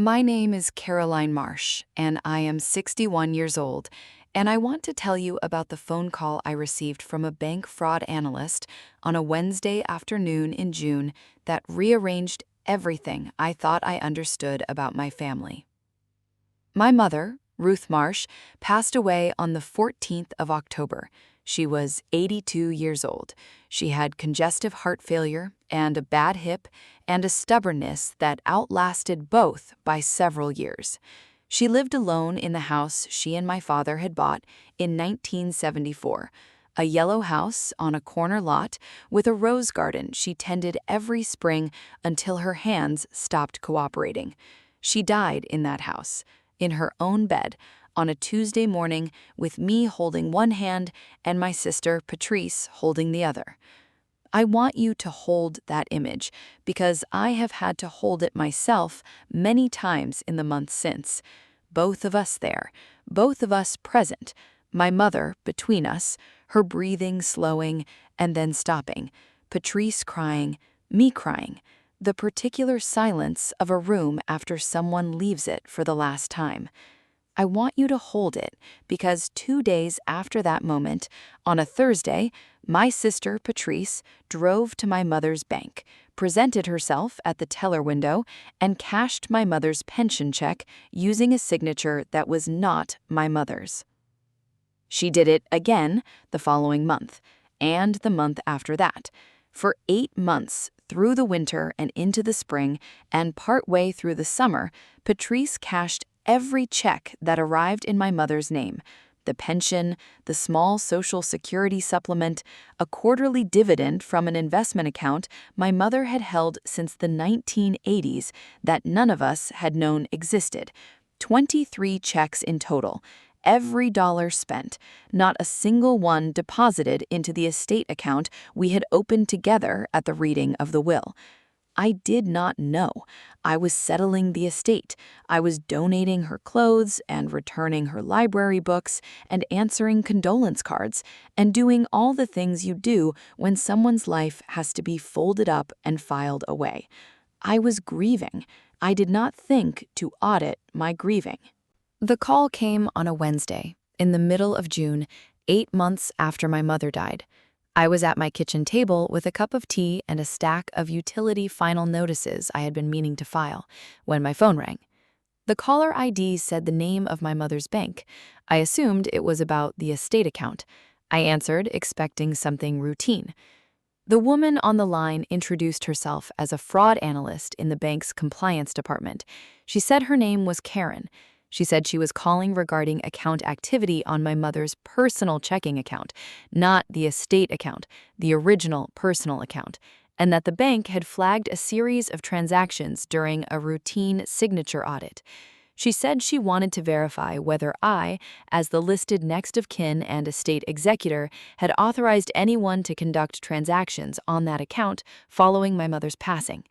My name is Caroline Marsh, and I am 61 years old, and I want to tell you about the phone call I received from a bank fraud analyst on a Wednesday afternoon in June that rearranged everything I thought I understood about my family. My mother, Ruth Marsh, passed away on the 14th of October. She was 82 years old. She had congestive heart failure and a bad hip and a stubbornness that outlasted both by several years. She lived alone in the house she and my father had bought in 1974, a yellow house on a corner lot with a rose garden she tended every spring until her hands stopped cooperating. She died in that house, in her own bed, on a Tuesday morning with me holding one hand and my sister Patrice holding the other. I want you to hold that image because I have had to hold it myself many times in the months since. Both of us there, both of us present, my mother between us, her breathing slowing and then stopping, Patrice crying, me crying, the particular silence of a room after someone leaves it for the last time. I want you to hold it because 2 days after that moment, on a Thursday, my sister Patrice drove to my mother's bank, presented herself at the teller window, and cashed my mother's pension check using a signature that was not my mother's. She did it again the following month, and the month after that. For 8 months, through the winter and into the spring, and partway through the summer, Patrice cashed every check that arrived in my mother's name: the pension, the small Social Security supplement, a quarterly dividend from an investment account my mother had held since the 1980s that none of us had known existed. 23 checks in total. Every dollar spent, not a single one deposited into the estate account we had opened together at the reading of the will. I did not know. I was settling the estate. I was donating her clothes and returning her library books and answering condolence cards and doing all the things you do when someone's life has to be folded up and filed away. I was grieving. I did not think to audit my grieving. The call came on a Wednesday, in the middle of June, 8 months after my mother died. I was at my kitchen table with a cup of tea and a stack of utility final notices I had been meaning to file, when my phone rang. The caller ID said the name of my mother's bank. I assumed it was about the estate account. I answered, expecting something routine. The woman on the line introduced herself as a fraud analyst in the bank's compliance department. She said her name was Karen. She said she was calling regarding account activity on my mother's personal checking account, not the estate account, the original personal account, and that the bank had flagged a series of transactions during a routine signature audit. She said she wanted to verify whether I, as the listed next of kin and estate executor, had authorized anyone to conduct transactions on that account following my mother's passing.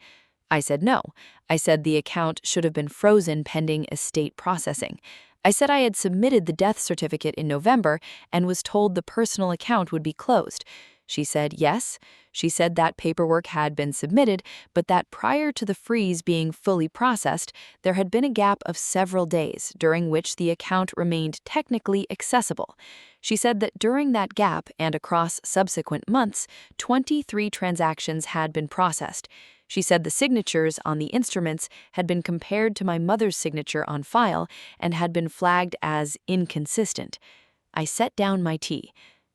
I said no. I said the account should have been frozen pending estate processing. I said I had submitted the death certificate in November and was told the personal account would be closed. She said yes. She said that paperwork had been submitted, but that prior to the freeze being fully processed, there had been a gap of several days during which the account remained technically accessible. She said that during that gap and across subsequent months, 23 transactions had been processed. She said the signatures on the instruments had been compared to my mother's signature on file and had been flagged as inconsistent. I set down my tea.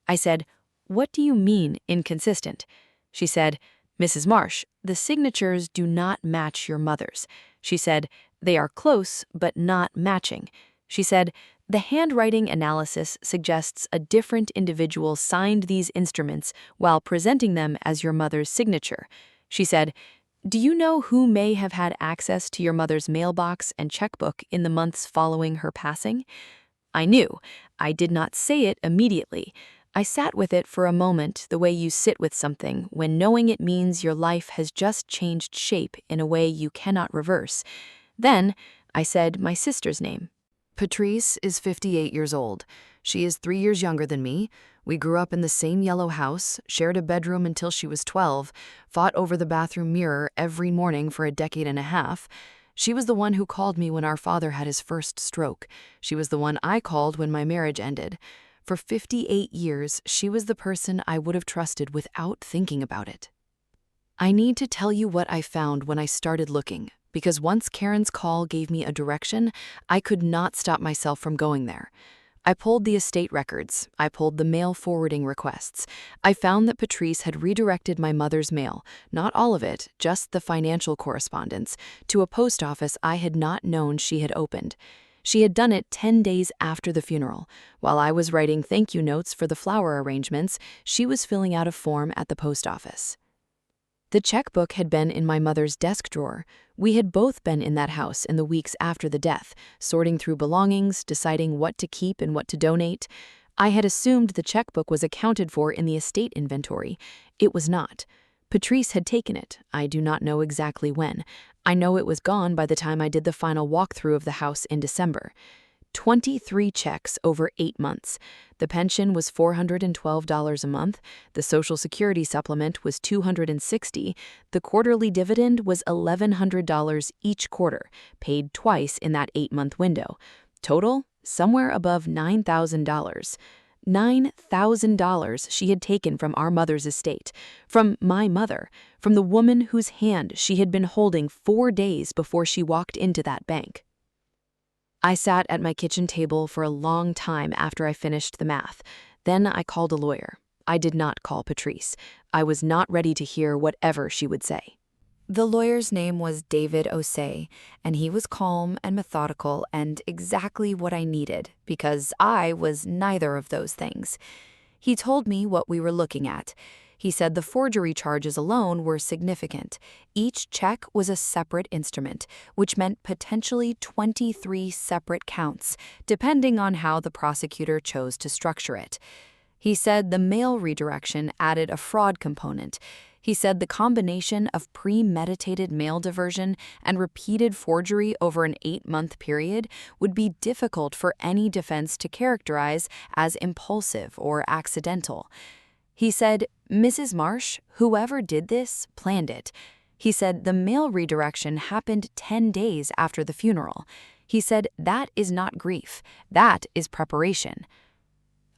I said, "What do you mean, inconsistent?" She said, "Mrs. Marsh, the signatures do not match your mother's." She said, "They are close, but not matching." She said, "The handwriting analysis suggests a different individual signed these instruments while presenting them as your mother's signature." She said, "Do you know who may have had access to your mother's mailbox and checkbook in the months following her passing?" I knew. I did not say it immediately. I sat with it for a moment the way you sit with something when knowing it means your life has just changed shape in a way you cannot reverse. Then I said my sister's name. Patrice is 58 years old. She is 3 years younger than me. We grew up in the same yellow house, shared a bedroom until she was 12, fought over the bathroom mirror every morning for a decade and a half. She was the one who called me when our father had his first stroke. She was the one I called when my marriage ended. For 58 years, she was the person I would have trusted without thinking about it. I need to tell you what I found when I started looking, because once Karen's call gave me a direction, I could not stop myself from going there. I pulled the estate records. I pulled the mail forwarding requests. I found that Patrice had redirected my mother's mail, not all of it, just the financial correspondence, to a post office I had not known she had opened. She had done it 10 days after the funeral. While I was writing thank you notes for the flower arrangements, she was filling out a form at the post office. The checkbook had been in my mother's desk drawer. We had both been in that house in the weeks after the death, sorting through belongings, deciding what to keep and what to donate. I had assumed the checkbook was accounted for in the estate inventory. It was not. Patrice had taken it. I do not know exactly when. I know it was gone by the time I did the final walkthrough of the house in December. 23 checks over 8 months. The pension was $412 a month, the Social Security supplement was $260, the quarterly dividend was $1,100 each quarter, paid twice in that 8-month window. Total, somewhere above $9,000. $9,000 she had taken from our mother's estate, from my mother, from the woman whose hand she had been holding 4 days before she walked into that bank. I sat at my kitchen table for a long time after I finished the math. Then I called a lawyer. I did not call Patrice. I was not ready to hear whatever she would say. The lawyer's name was David Osei, and he was calm and methodical and exactly what I needed, because I was neither of those things. He told me what we were looking at. He said the forgery charges alone were significant. Each check was a separate instrument, which meant potentially 23 separate counts, depending on how the prosecutor chose to structure it. He said the mail redirection added a fraud component. He said the combination of premeditated mail diversion and repeated forgery over an 8-month period would be difficult for any defense to characterize as impulsive or accidental. He said, Mrs. Marsh, whoever did this, planned it. He said the mail redirection happened 10 days after the funeral. He said that is not grief, that is preparation.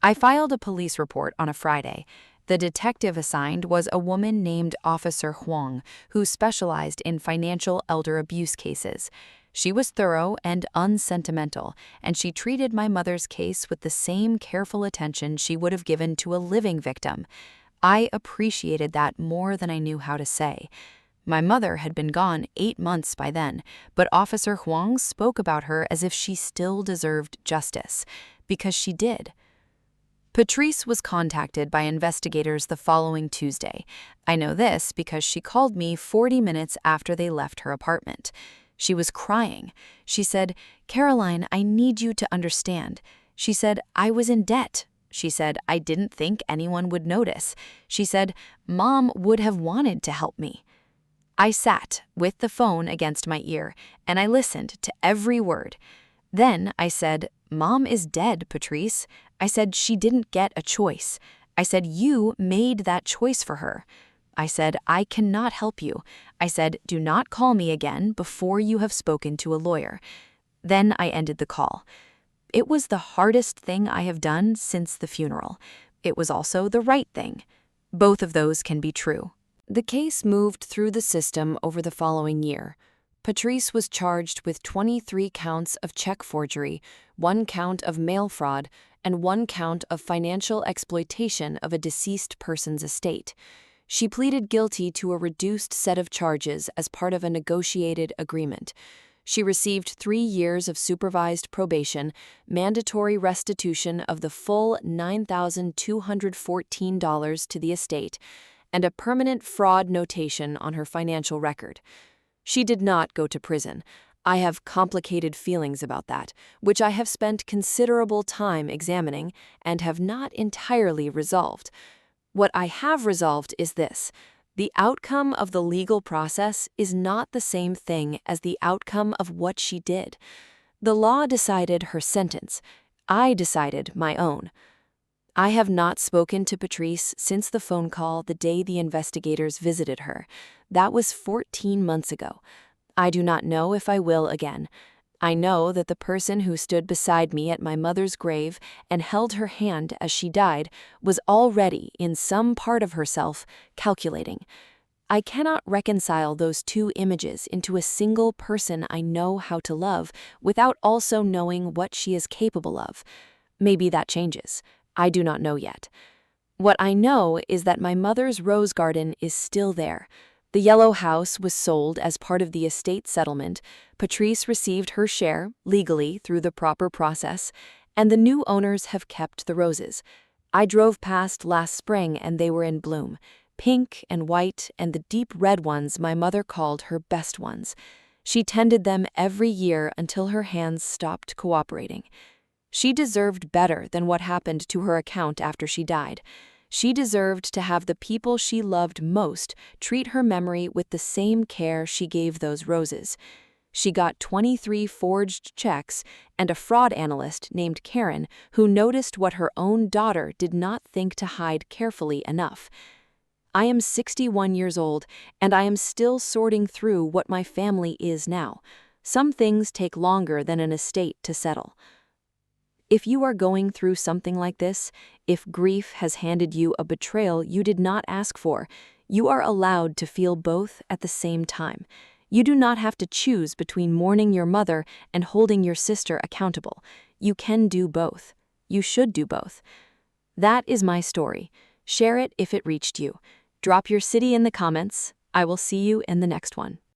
I filed a police report on a Friday. The detective assigned was a woman named Officer Huang, who specialized in financial elder abuse cases. She was thorough and unsentimental, and she treated my mother's case with the same careful attention she would have given to a living victim. I appreciated that more than I knew how to say. My mother had been gone 8 months by then, but Officer Huang spoke about her as if she still deserved justice, because she did. Patrice was contacted by investigators the following Tuesday. I know this because she called me 40 minutes after they left her apartment. She was crying. She said, Caroline, I need you to understand. She said, I was in debt. She said, I didn't think anyone would notice. She said, Mom would have wanted to help me. I sat with the phone against my ear, and I listened to every word. Then I said, Mom is dead, Patrice. I said, she didn't get a choice. I said, you made that choice for her. I said, I cannot help you. I said, do not call me again before you have spoken to a lawyer. Then I ended the call. It was the hardest thing I have done since the funeral. It was also the right thing. Both of those can be true. The case moved through the system over the following year. Patrice was charged with 23 counts of check forgery, 1 count of mail fraud, and 1 count of financial exploitation of a deceased person's estate. She pleaded guilty to a reduced set of charges as part of a negotiated agreement. She received 3 years of supervised probation, mandatory restitution of the full $9,214 to the estate, and a permanent fraud notation on her financial record. She did not go to prison. I have complicated feelings about that, which I have spent considerable time examining and have not entirely resolved. What I have resolved is this: the outcome of the legal process is not the same thing as the outcome of what she did. The law decided her sentence. I decided my own. I have not spoken to Patrice since the phone call the day the investigators visited her. That was 14 months ago. I do not know if I will again. I know that the person who stood beside me at my mother's grave and held her hand as she died was already, in some part of herself, calculating. I cannot reconcile those two images into a single person I know how to love without also knowing what she is capable of. Maybe that changes. I do not know yet. What I know is that my mother's rose garden is still there. The yellow house was sold as part of the estate settlement. Patrice received her share, legally, through the proper process, and the new owners have kept the roses. I drove past last spring and they were in bloom. Pink and white and the deep red ones my mother called her best ones. She tended them every year until her hands stopped cooperating. She deserved better than what happened to her account after she died. She deserved to have the people she loved most treat her memory with the same care she gave those roses. She got 23 forged checks and a fraud analyst named Karen who noticed what her own daughter did not think to hide carefully enough. I am 61 years old, and I am still sorting through what my family is now. Some things take longer than an estate to settle. If you are going through something like this, if grief has handed you a betrayal you did not ask for, you are allowed to feel both at the same time. You do not have to choose between mourning your mother and holding your sister accountable. You can do both. You should do both. That is my story. Share it if it reached you. Drop your city in the comments. I will see you in the next one.